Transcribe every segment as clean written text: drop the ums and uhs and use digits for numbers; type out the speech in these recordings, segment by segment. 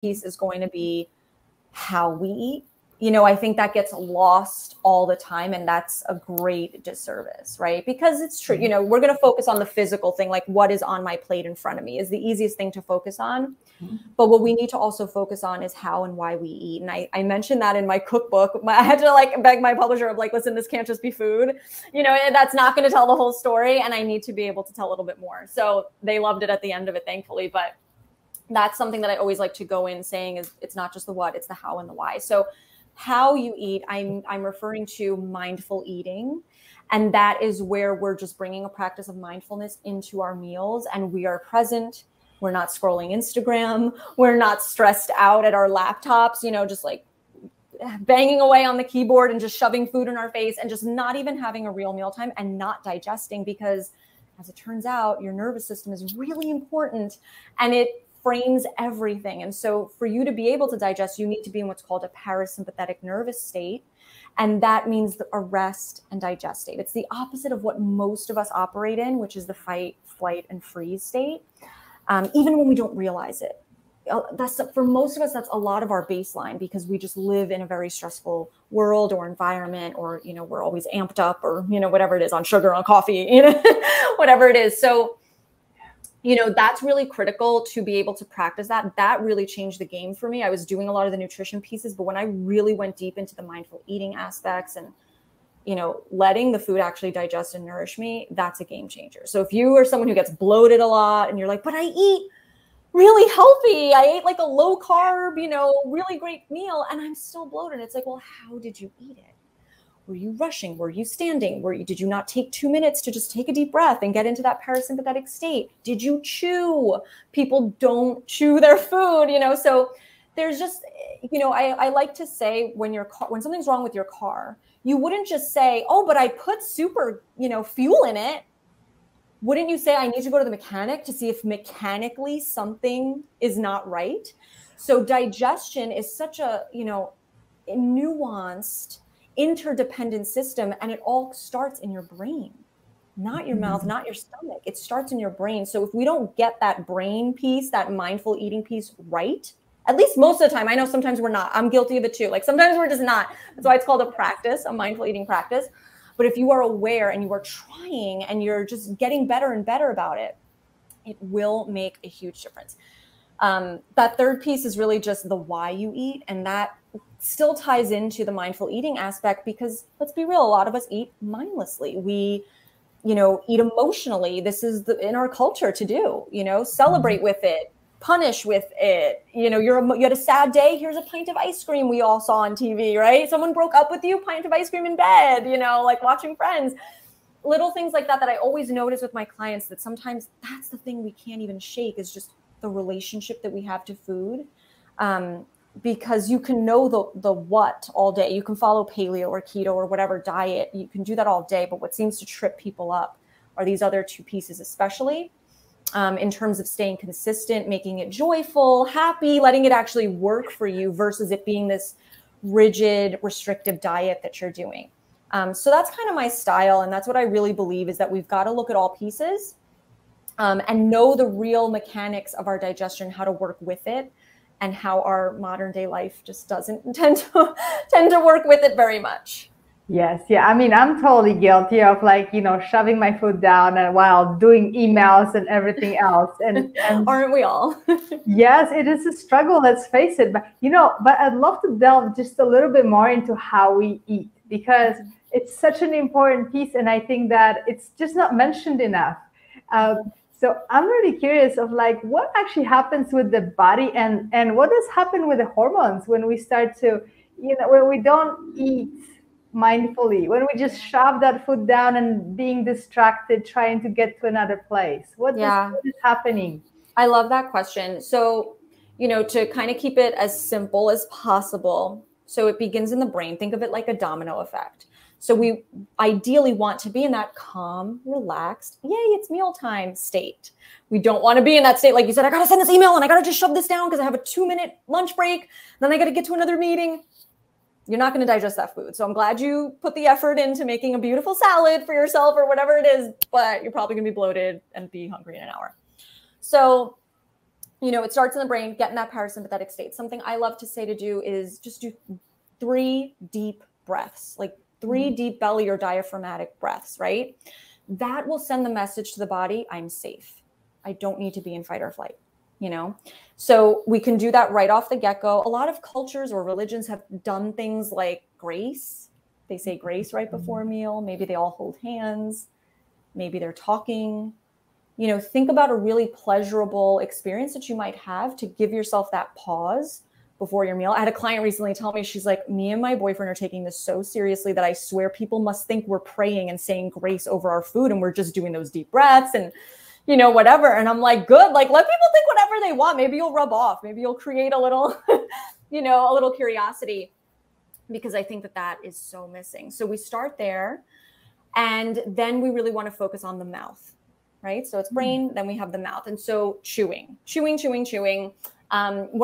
piece is going to be how we eat. You know, I think that gets lost all the time, and that's a great disservice, right? Because it's true, you know, we're going to focus on the physical thing, like what is on my plate in front of me is the easiest thing to focus on. But what we need to also focus on is how and why we eat. And I mentioned that in my cookbook. I had to like beg my publisher of like, listen, this can't just be food, you know, that's not going to tell the whole story. And I need to be able to tell a little bit more. So they loved it at the end of it, thankfully. But that's something that I always like to go in saying is it's not just the what, it's the how and the why. So how you eat, I'm referring to mindful eating. And that is where we're just bringing a practice of mindfulness into our meals, and we are present. We're not scrolling Instagram. We're not stressed out at our laptops, you know, just like banging away on the keyboard and just shoving food in our face and just not even having a real mealtime and not digesting, because as it turns out, your nervous system is really important and it frames everything. And so for you to be able to digest, you need to be in what's called a parasympathetic nervous state. And that means a rest and digest state. It's the opposite of what most of us operate in, which is the fight, flight, and freeze state. Even when we don't realize it. That's for most of us, that's a lot of our baseline, because we just live in a very stressful world or environment, or, you know, we're always amped up, or, you know, whatever it is, on sugar, on coffee, you know, whatever it is. So, you know, that's really critical to be able to practice that. That really changed the game for me. I was doing a lot of the nutrition pieces, but when I really went deep into the mindful eating aspects and, you know, letting the food actually digest and nourish me, that's a game changer. So if you are someone who gets bloated a lot and you're like, but I eat really healthy, I ate like a low carb, you know, really great meal, and I'm still bloated. It's like, well, how did you eat it? Were you rushing? Were you standing? Did you not take 2 minutes to just take a deep breath and get into that parasympathetic state? Did you chew? People don't chew their food, you know? So there's just, you know, I like to say when something's wrong with your car, you wouldn't just say, oh, but I put super, you know, fuel in it. Wouldn't you say, I need to go to the mechanic to see if mechanically something is not right? So digestion is such a, you know, a nuanced, interdependent system, and it all starts in your brain, not your mouth, not your stomach. It starts in your brain. So if we don't get that brain piece, that mindful eating piece right, at least most of the time, I know sometimes we're not. I'm guilty of it too. Like sometimes we're just not. That's why it's called a practice, a mindful eating practice. But if you are aware and you are trying and you're just getting better and better about it, it will make a huge difference. That third piece is really just the why you eat. And that still ties into the mindful eating aspect, because let's be real, a lot of us eat mindlessly. We, you know, eat emotionally. This is in our culture to do, you know, celebrate with it, punish with it. You know, you had a sad day, here's a pint of ice cream we all saw on TV, right? Someone broke up with you, pint of ice cream in bed, you know, like watching Friends. Little things like that I always notice with my clients, that sometimes that's the thing we can't even shake, is just the relationship that we have to food. Because you can know the what all day. You can follow paleo or keto or whatever diet. You can do that all day. But what seems to trip people up are these other two pieces, especially in terms of staying consistent, making it joyful, happy, letting it actually work for you versus it being this rigid, restrictive diet that you're doing. So that's kind of my style. And that's what I really believe, is that we've got to look at all pieces and know the real mechanics of our digestion, how to work with it, and how our modern day life just doesn't tend to work with it very much. Yes. Yeah. I mean, I'm totally guilty of, like, you know, shoving my food down and while doing emails and everything else. And aren't we all? Yes, it is a struggle. Let's face it. But, you know, I'd love to delve just a little bit more into how we eat, because it's such an important piece. And I think that it's just not mentioned enough. So I'm really curious of, like, what actually happens with the body and what does happen with the hormones when we start to, you know, when we don't eat mindfully, when we just shove that food down and being distracted, trying to get to another place. What is happening? I love that question. So, you know, to kind of keep it as simple as possible. So it begins in the brain. Think of it like a domino effect. So we ideally want to be in that calm, relaxed, yay, it's mealtime state. We don't want to be in that state. Like you said, I got to send this email and I got to just shove this down because I have a 2-minute lunch break. Then I got to get to another meeting. You're not going to digest that food. So I'm glad you put the effort into making a beautiful salad for yourself or whatever it is, but you're probably going to be bloated and be hungry in an hour. So you know, it starts in the brain, get in that parasympathetic state. Something I love to say to do is just do 3 deep breaths, like 3 deep belly or diaphragmatic breaths, right? That will send the message to the body, I'm safe. I don't need to be in fight or flight, you know? So we can do that right off the get-go. A lot of cultures or religions have done things like grace. They say grace right before a meal. Maybe they all hold hands. Maybe they're talking. You know, think about a really pleasurable experience that you might have to give yourself that pause before your meal. I had a client recently tell me, she's like, me and my boyfriend are taking this so seriously that I swear people must think we're praying and saying grace over our food, and we're just doing those deep breaths and, you know, whatever. And I'm like, good, like let people think whatever they want. Maybe you'll rub off. Maybe you'll create a little, you know, a little curiosity, because I think that that is so missing. So we start there, and then we really want to focus on the mouth. Right? So it's brain, then we have the mouth. And so chewing. One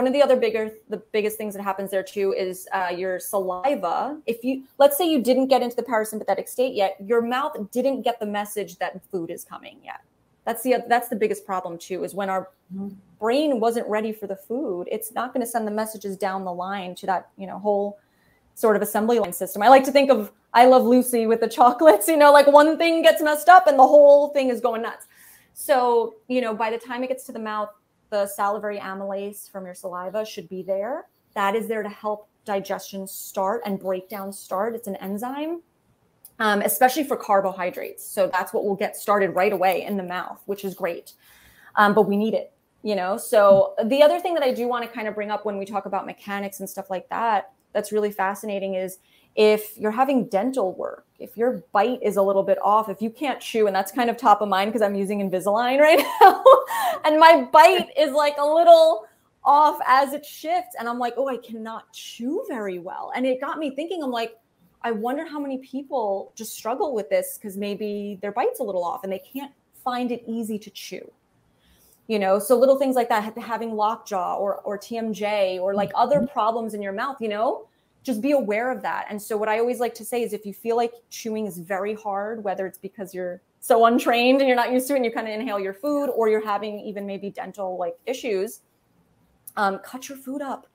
of the biggest things that happens there too is your saliva. If you, let's say you didn't get into the parasympathetic state yet, your mouth didn't get the message that food is coming yet. That's the biggest problem too, is when our brain wasn't ready for the food, it's not going to send the messages down the line to that, you know, whole sort of assembly line system. I like to think of I Love Lucy with the chocolates, you know, like one thing gets messed up and the whole thing is going nuts. So, you know, by the time it gets to the mouth, the salivary amylase from your saliva should be there. That is there to help digestion start and breakdown start. It's an enzyme, especially for carbohydrates. So that's what will get started right away in the mouth, which is great. But we need it, you know. So the other thing that I do want to kind of bring up when we talk about mechanics and stuff like that, that's really fascinating, is if you're having dental work, if your bite is a little bit off, if you can't chew, and that's kind of top of mind because I'm using Invisalign right now, and my bite is like a little off as it shifts, and I'm like, oh, I cannot chew very well. And it got me thinking, I'm like, I wonder how many people just struggle with this because maybe their bite's a little off and they can't find it easy to chew. You know, so little things like that, having lockjaw or TMJ or like other problems in your mouth, you know, just be aware of that. And so what I always like to say is if you feel like chewing is very hard, whether it's because you're so untrained and you're not used to it and you kind of inhale your food, or you're having even maybe dental like issues, cut your food up.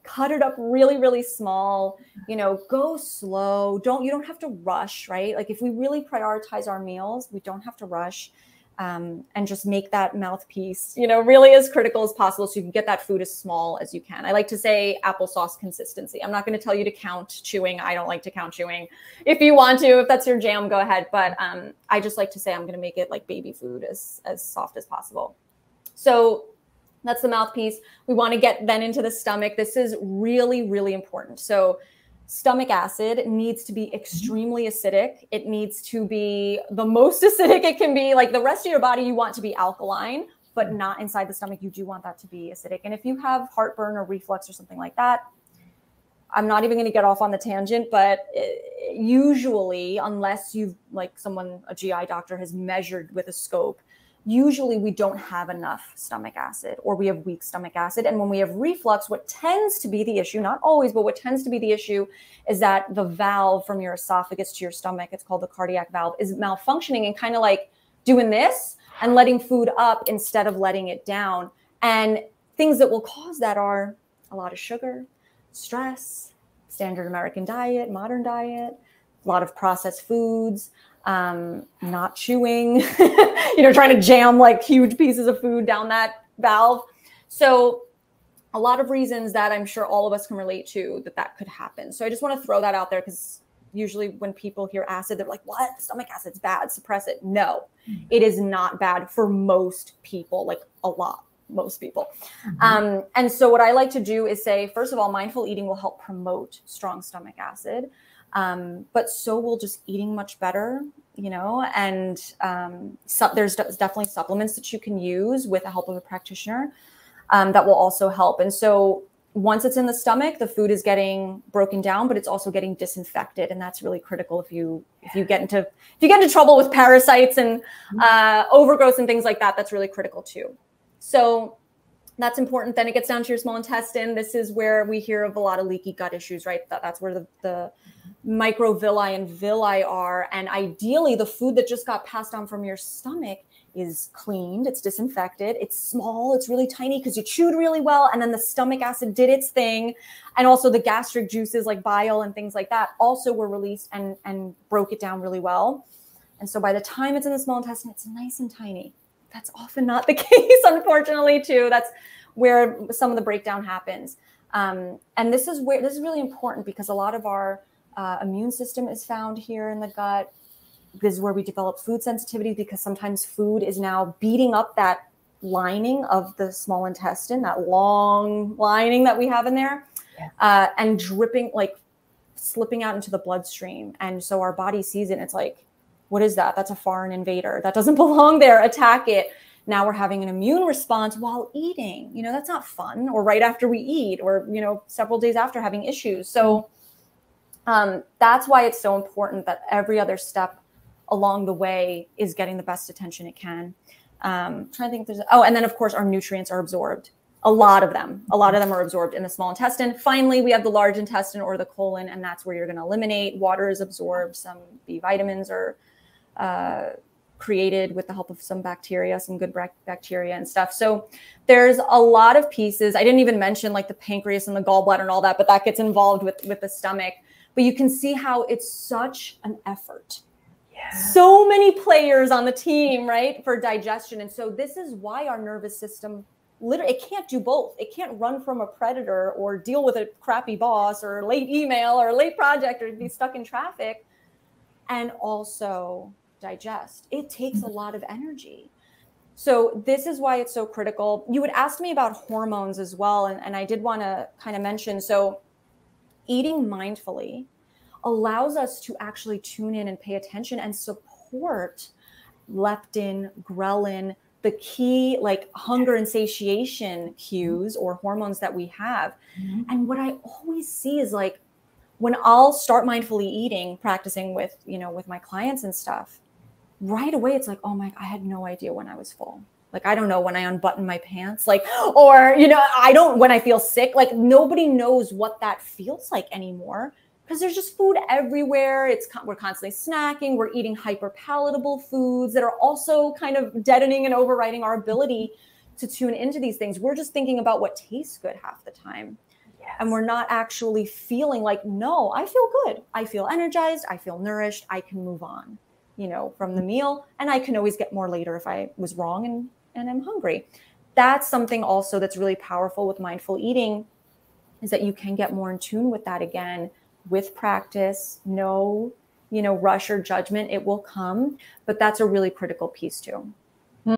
Cut it up really, really small, you know, go slow. You don't have to rush, right? Like if we really prioritize our meals, we don't have to rush. And just make that mouthpiece, you know, really as critical as possible so you can get that food as small as you can. I like to say applesauce consistency. I'm not going to tell you to count chewing. I don't like to count chewing. If you want to, if that's your jam, go ahead. But I just like to say I'm going to make it like baby food, as soft as possible. So that's the mouthpiece. We want to get then into the stomach. This is really, really important. So stomach acid needs to be extremely acidic. It needs to be the most acidic it can be. Like the rest of your body, you want to be alkaline, but not inside the stomach. You do want that to be acidic. And if you have heartburn or reflux or something like that, I'm not even going to get off on the tangent, but usually, unless you've like a GI doctor has measured with a scope, usually we don't have enough stomach acid, or we have weak stomach acid. And when we have reflux, what tends to be the issue, not always, but what tends to be the issue is that the valve from your esophagus to your stomach, it's called the cardiac valve, is malfunctioning and kind of like doing this and letting food up instead of letting it down. And things that will cause that are a lot of sugar, stress, standard American diet, modern diet, a lot of processed foods, not chewing, you know, trying to jam like huge pieces of food down that valve. So a lot of reasons that I'm sure all of us can relate to that could happen. So I just want to throw that out there, because usually when people hear acid, they're like, what? Stomach acid's bad, suppress it. No, it is not bad for most people, like a lot, most people. And so what I like to do is say, first of all, mindful eating will help promote strong stomach acid. But so will just eating much better, you know, and there's definitely supplements that you can use with the help of a practitioner that will also help. And so once it's in the stomach, the food is getting broken down, but it's also getting disinfected. And that's really critical if you get into trouble with parasites and overgrowth and things like that. That's really critical too. So that's important. Then it gets down to your small intestine. This is where we hear of a lot of leaky gut issues, right? That's where the microvilli and villi are. And ideally, the food that just got passed on from your stomach is cleaned, it's disinfected, it's small, it's really tiny because you chewed really well, and then the stomach acid did its thing, and also the gastric juices like bile and things like that also were released and broke it down really well. And so by the time it's in the small intestine, it's nice and tiny. That's often not the case, unfortunately, too. That's where some of the breakdown happens. And this is really important because a lot of our immune system is found here in the gut. This is where we develop food sensitivity, because sometimes food is now beating up that lining of the small intestine, that long lining that we have in there, and dripping, like slipping out into the bloodstream. And so our body sees it and it's like, what is that? That's a foreign invader. That doesn't belong there. Attack it. Now we're having an immune response while eating. You know, that's not fun. Or right after we eat, or, you know, several days after having issues. So that's why it's so important that every other step along the way is getting the best attention it can. Trying to think if there's, and then of course our nutrients are absorbed. A lot of them are absorbed in the small intestine. Finally, we have the large intestine or the colon, and that's where you're going to eliminate. Water is absorbed. Some B vitamins are created with the help of some bacteria, some good bacteria and stuff. So there's a lot of pieces. I didn't even mention like the pancreas and the gallbladder and all that, but that gets involved with the stomach. But you can see how it's such an effort. So many players on the team, right, for digestion. And so this is why our nervous system, literally, it can't do both. It can't run from a predator or deal with a crappy boss or a late email or a late project or be stuck in traffic and also digest. It takes a lot of energy. So this is why it's so critical. You would ask me about hormones as well. And I did want to kind of mention, so eating mindfully allows us to actually tune in and pay attention and support leptin, ghrelin, the key like hunger and satiation cues or hormones that we have. And what I always see is like when I'll start mindfully eating, practicing with, you know, with my clients and stuff, right away it's like, oh my, I had no idea when I was full. Like, I don't know when I unbutton my pants, like, or, you know, I don't, when I feel sick, like nobody knows what that feels like anymore. Because there's just food everywhere. We're constantly snacking. We're eating hyper palatable foods that are also kind of deadening and overriding our ability to tune into these things. We're just thinking about what tastes good half the time. And we're not actually feeling like, no, I feel good. I feel energized. I feel nourished. I can move on, you know, from the meal. And I can always get more later if I was wrong and I'm hungry. That's something also that's really powerful with mindful eating, is that you can get more in tune with that again. With practice, no, you know, rush or judgment, it will come, but that's a really critical piece too.